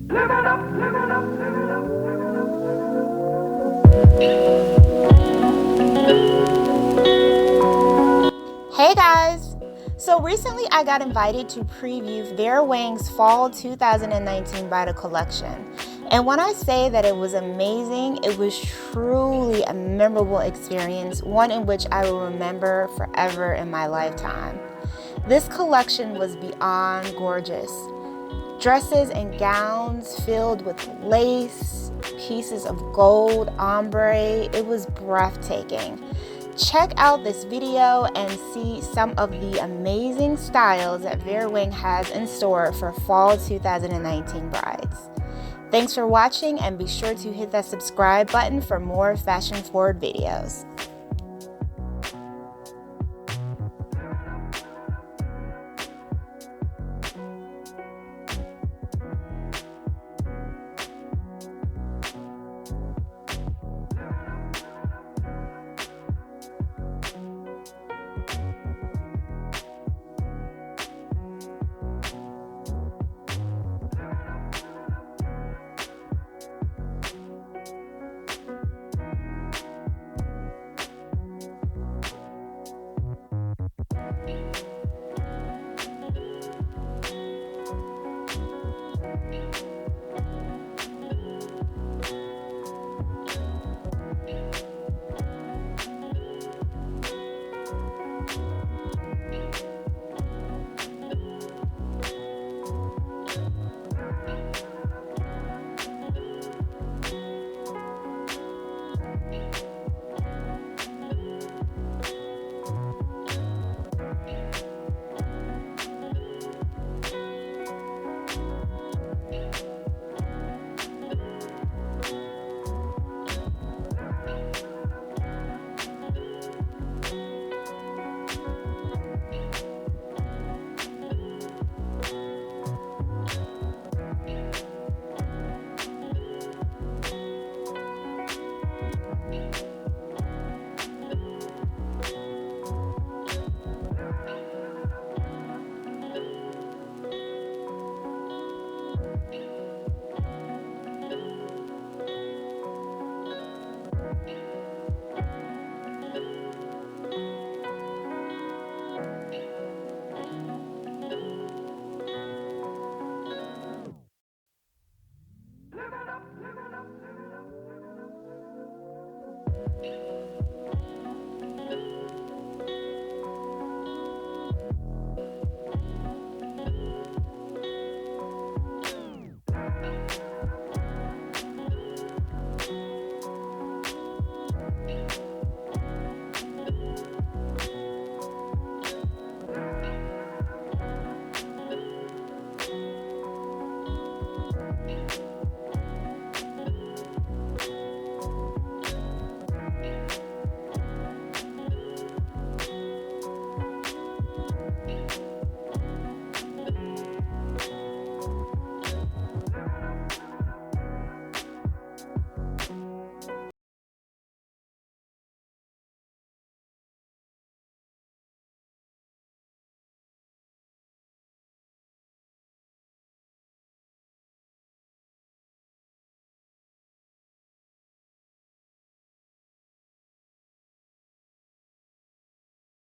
Hey guys! So recently I got invited to preview Vera Wang's Fall 2019 bridal collection. And when I say that it was amazing, it was truly a memorable experience, one in which I will remember forever in my lifetime. This collection was beyond gorgeous. Dresses and gowns filled with lace, pieces of gold ombre, it was breathtaking. Check out this video and see some of the amazing styles that Vera Wang has in store for Fall 2019 brides. Thanks for watching, and be sure to hit that subscribe button for more fashion-forward videos.